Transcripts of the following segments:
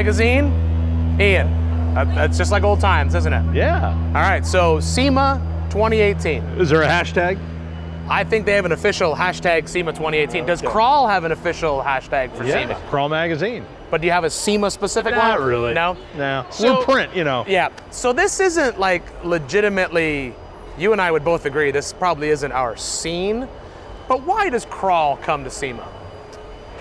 magazine. Ian, that's just like old times, isn't it? Yeah. All right, so SEMA 2018. Is there a hashtag? I think they have an official hashtag SEMA 2018. Does Crawl have an official hashtag for SEMA? Crawl Magazine. But do you have a SEMA specific one? Not really. No? No. So, we're print, you know. Yeah. So this isn't like legitimately, you and I would both agree, this probably isn't our scene. But why does Crawl come to SEMA?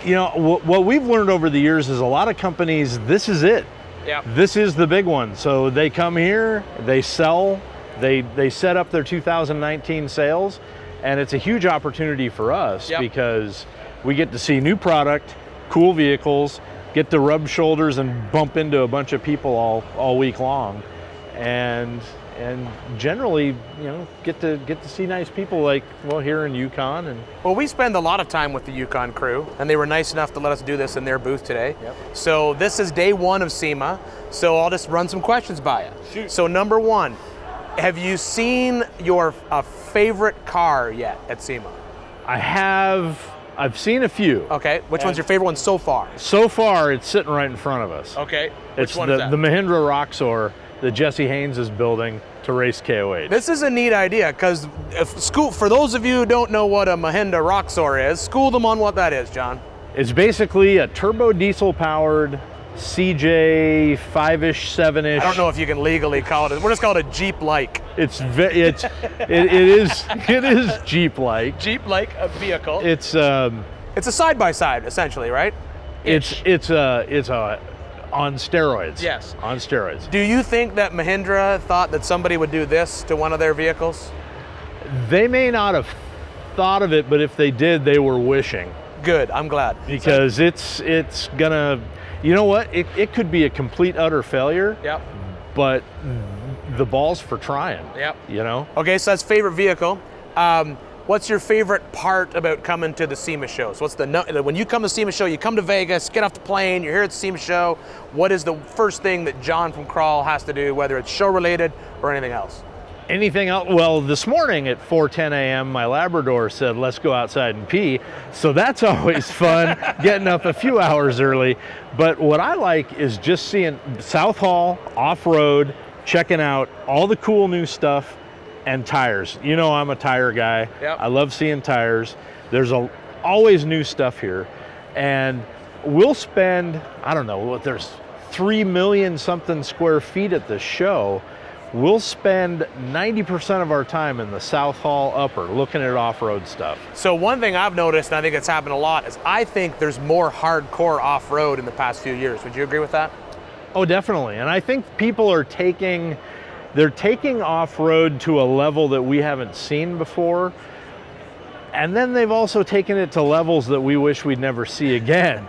You know, what we've learned over the years is a lot of companies, this is it. Yeah. This is the big one. So they come here, they sell, they set up their 2019 sales, and it's a huge opportunity for us because we get to see new product, cool vehicles, get to rub shoulders and bump into a bunch of people all week long, and generally, you know, get to see nice people like, well, here in Yukon. And well, we spend a lot of time with the Yukon crew, and they were nice enough to let us do this in their booth today. Yep. So this is day one of SEMA, so I'll just run some questions by you. Shoot. So number one, have you seen your favorite car yet at SEMA? I've seen a few. Okay, which one's your favorite one so far? So far, it's sitting right in front of us. Okay, which one is that? The Mahindra Roxor that Jesse Haynes is building to race KOH. This is a neat idea, because for those of you who don't know what a Mahindra Roxor is, school them on what that is, John. It's basically a turbo diesel powered CJ 5-ish, 7-ish. I don't know if you can legally call it. We're just calling it a Jeep-like. It is Jeep-like. Jeep-like a vehicle. It's a side-by-side, essentially, right? It's on steroids. Yes. On steroids. Do you think that Mahindra thought that somebody would do this to one of their vehicles? They may not have thought of it, but if they did, they were wishing. Good, I'm glad. Because it's gonna, you know what? It could be a complete utter failure. Yep. But the ball's for trying. Yep. You know? Okay, so that's favorite vehicle. What's your favorite part about coming to the SEMA show? So when you come to the SEMA show, you come to Vegas, get off the plane, you're here at the SEMA show. What is the first thing that John from Crawl has to do, whether it's show related or anything else? Anything else? Well, this morning at 4:10 a.m., my Labrador said, let's go outside and pee. So that's always fun, getting up a few hours early. But what I like is just seeing South Hall, off-road, checking out all the cool new stuff, and tires. You know, I'm a tire guy. Yep. I love seeing tires. There's always new stuff here. And we'll spend, I don't know, there's 3 million something square feet at the show. We'll spend 90% of our time in the South Hall upper looking at off-road stuff. So one thing I've noticed, and I think it's happened a lot, is I think there's more hardcore off-road in the past few years. Would you agree with that? Oh, definitely. And I think people are taking off-road to a level that we haven't seen before. And then they've also taken it to levels that we wish we'd never see again.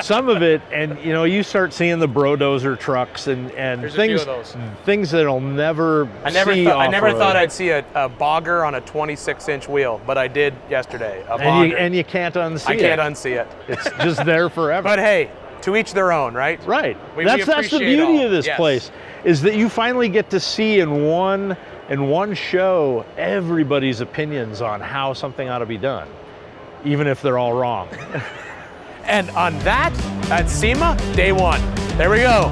Some of it, and you know, you start seeing the Brodozer trucks and things that'll never see off-road. I never thought I'd see a bogger on a 26-inch wheel, but I did yesterday. And you can't unsee it. I can't unsee it. It's just there forever. But hey, to each their own, right? Right. That's the beauty of this place, is that you finally get to see in one show everybody's opinions on how something ought to be done, even if they're all wrong. And on that, at SEMA, day one. There we go.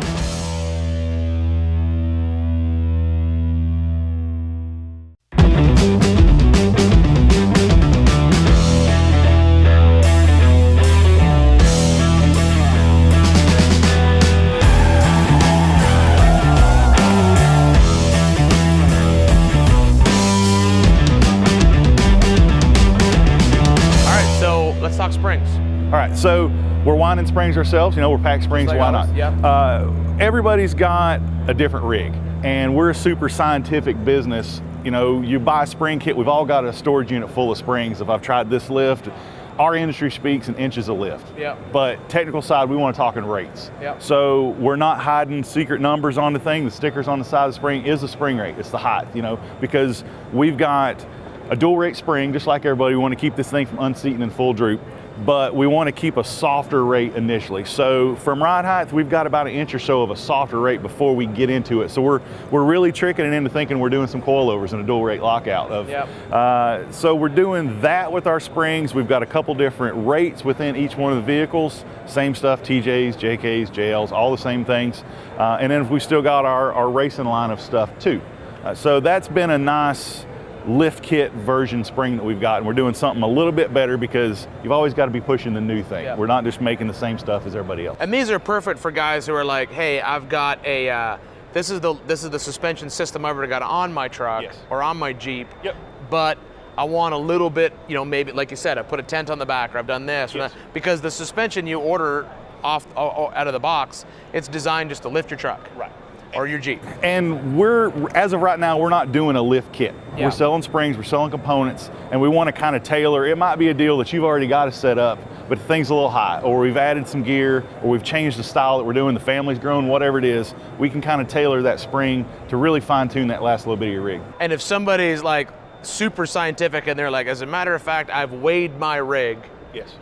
Let's talk springs. All right, so we're winding springs ourselves. You know, we're PAC Springs, why not? Yeah. Everybody's got a different rig, and we're a super scientific business. You know, you buy a spring kit, we've all got a storage unit full of springs. If I've tried this lift, our industry speaks in inches of lift. Yeah. But technical side, we want to talk in rates. Yeah. So we're not hiding secret numbers on the thing. The stickers on the side of the spring is the spring rate. It's the height, you know, because we've got a dual rate spring, just like everybody. We want to keep this thing from unseating in full droop. but we want to keep a softer rate initially. So from ride height, we've got about an inch or so of a softer rate before we get into it. So we're really tricking it into thinking we're doing some coilovers and a dual rate lockout. So we're doing that with our springs. We've got a couple different rates within each one of the vehicles. Same stuff, TJs, JKs, JLs, all the same things. And then we still got our racing line of stuff too. So that's been a nice lift kit version spring that we've got, and we're doing something a little bit better because you've always got to be pushing the new thing. We're not just making the same stuff as everybody else. And these are perfect for guys who are like, hey, I've got a this is the suspension system I've already got on my truck or on my Jeep, but I want a little bit, you know, maybe like you said, I put a tent on the back, or I've done this, or that, because the suspension you order off out of the box, it's designed just to lift your truck. Or your Jeep. And as of right now, we're not doing a lift kit. We're selling springs, we're selling components, and we want to kind of tailor. It might be a deal that you've already got to set up, but the thing's a little high, or we've added some gear, or we've changed the style that we're doing, the family's grown, whatever it is, we can kind of tailor that spring to really fine tune that last little bit of your rig. And if somebody's like super scientific and they're like, as a matter of fact, I've weighed my rig,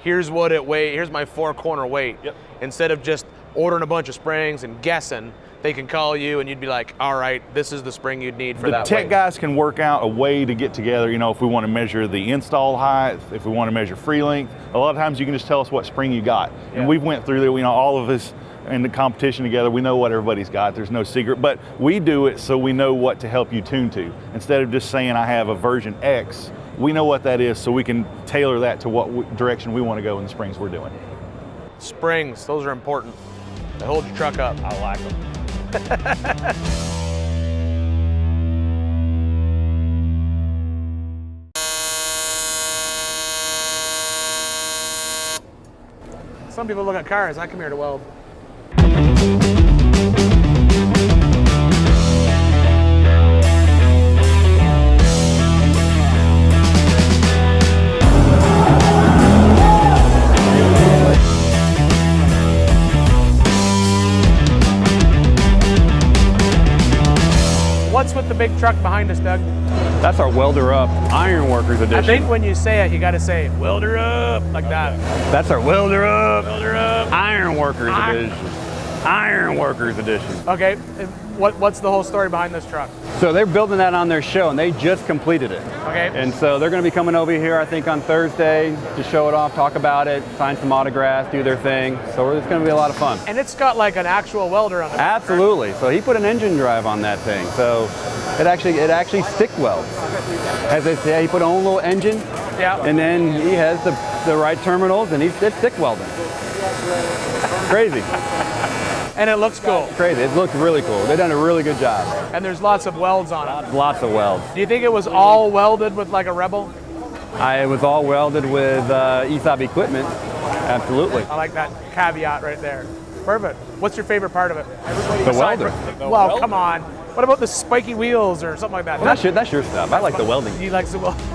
here's what it weighs, here's my 4-corner weight, instead of just ordering a bunch of springs and guessing, they can call you and you'd be like, all right, this is the spring you'd need for that weight. The tech guys can work out a way to get together, you know, if we want to measure the install height, if we want to measure free length. A lot of times you can just tell us what spring you got. And we've went through there, you know, all of us in the competition together, we know what everybody's got, there's no secret, but we do it so we know what to help you tune to. Instead of just saying I have a version X, we know what that is so we can tailor that to what direction we want to go in the springs we're doing. Springs, those are important. They hold your truck up. I like them. Some people look at cars. I come here to weld. What's with the big truck behind us, Doug? That's our Welder Up Ironworkers edition. I think when you say it, you got to say Welder Up like that. That's our Welder Up Ironworkers edition. Ironworkers edition. Okay, what's the whole story behind this truck? So they're building that on their show, and they just completed it. Okay. And so they're going to be coming over here, I think, on Thursday to show it off, talk about it, sign some autographs, do their thing. So it's going to be a lot of fun. And it's got like an actual welder on it. Absolutely. So he put an engine drive on that thing. So it actually stick welds. As they say, he put an own little engine. And then he has the right terminals, and it's stick welding. Crazy. And it looks cool. Crazy. It looks really cool. They've done a really good job. And there's lots of welds on it. Lots of welds. Do you think it was all welded with like a Rebel? It was all welded with ESAB equipment. Absolutely. I like that caveat right there. Perfect. What's your favorite part of it? The welder. Well, come on. What about the spiky wheels or something like that? Well, that's your stuff. I like the welding. He likes the welding.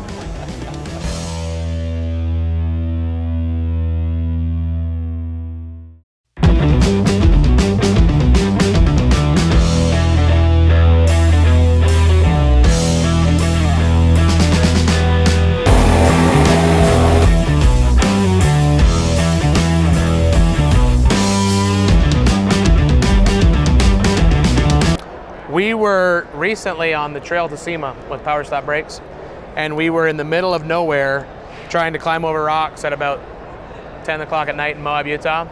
We were recently on the trail to SEMA with Power Stop Brakes, and we were in the middle of nowhere trying to climb over rocks at about 10 o'clock at night in Moab, Utah.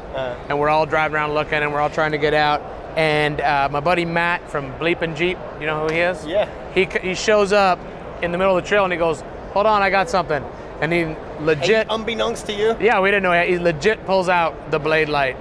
And we're all driving around looking, and we're all trying to get out. And my buddy Matt from Bleepin' Jeep, you know who he is? Yeah. He shows up in the middle of the trail and he goes, hold on, I got something. And he legit... Unbeknownst to you? Yeah, we didn't know. He legit pulls out the blade light.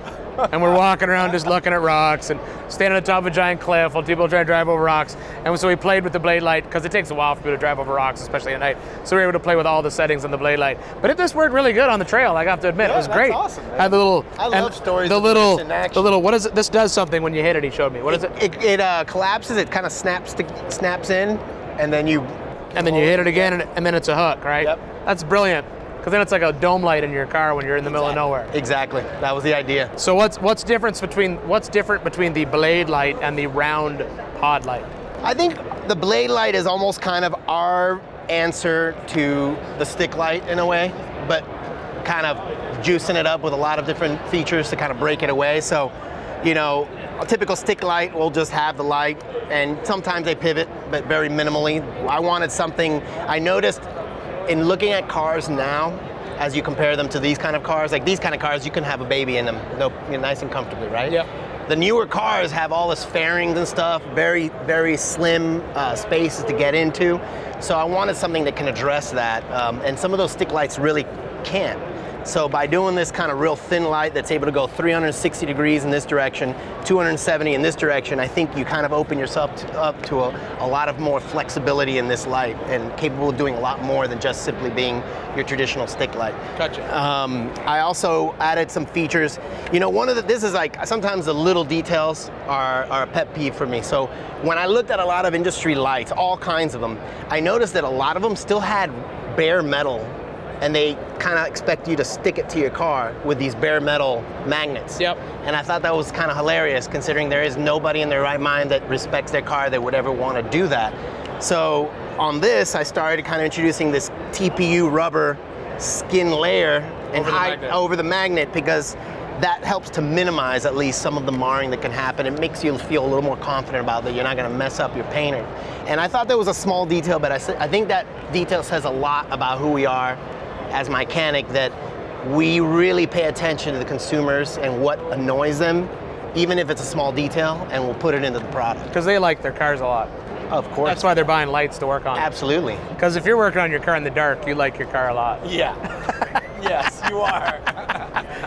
And we're walking around just looking at rocks and standing on top of a giant cliff while people try to drive over rocks. And so we played with the blade light because it takes a while for people to drive over rocks, especially at night. So we were able to play with all the settings on the blade light. But this worked really good on the trail, I have to admit. Yeah, it was great. That's awesome, man. Had the little, I love stories the of little, this in action. the little, what is it? This does something when you hit it, he showed me. What is it? It collapses, it kind of snaps in, and then you... And then you hit it again, and then it's a hook, right? Yep. That's brilliant. Because then it's like a dome light in your car when you're in the middle of nowhere. Exactly. That was the idea. So what's different between the blade light and the round pod light? I think the blade light is almost kind of our answer to the stick light in a way, but kind of juicing it up with a lot of different features to kind of break it away. So, you know, a typical stick light will just have the light, and sometimes they pivot, but very minimally. I wanted something, I noticed in looking at cars now, as you compare them to these kind of cars, like these kind of cars, you can have a baby in them, nice and comfortably, right? Yeah. The newer cars have all this fairings and stuff, very, very slim spaces to get into. So I wanted something that can address that, and some of those stick lights really can't. So by doing this kind of real thin light that's able to go 360 degrees in this direction, 270 in this direction, I think you kind of open yourself up to a lot of more flexibility in this light, and capable of doing a lot more than just simply being your traditional stick light. Gotcha. I also added some features. You know, this is like, sometimes the little details are a pet peeve for me. So when I looked at a lot of industry lights, all kinds of them, I noticed that a lot of them still had bare metal, and they kind of expect you to stick it to your car with these bare metal magnets. Yep. And I thought that was kind of hilarious, considering there is nobody in their right mind that respects their car that would ever want to do that. So on this, I started kind of introducing this TPU rubber skin layer and over the magnet, because that helps to minimize at least some of the marring that can happen. It makes you feel a little more confident about that you're not going to mess up your painter. And I thought that was a small detail, but I think that detail says a lot about who we are as MYCHANIC, that we really pay attention to the consumers and what annoys them, even if it's a small detail, and we'll put it into the product. Because they like their cars a lot. Of course. That's why they're buying lights to work on. Absolutely. Because if you're working on your car in the dark, you like your car a lot. Yeah. Yes, you are.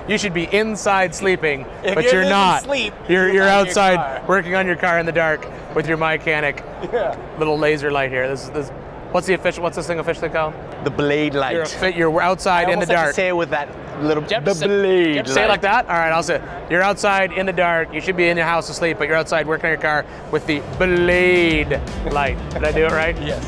You should be inside sleeping, If but you're you're not. Sleep, You're like outside your car. working on your car in the dark with your MYCHANIC little laser light here. This. What's this thing officially called? The blade light. You're outside in the I dark. have to say it with that little, You have the to say- blade you have to say it like that? All right, I'll say it. You're outside in the dark. You should be in your house asleep, but you're outside working on your car with the blade light. Did I do it right? Yes.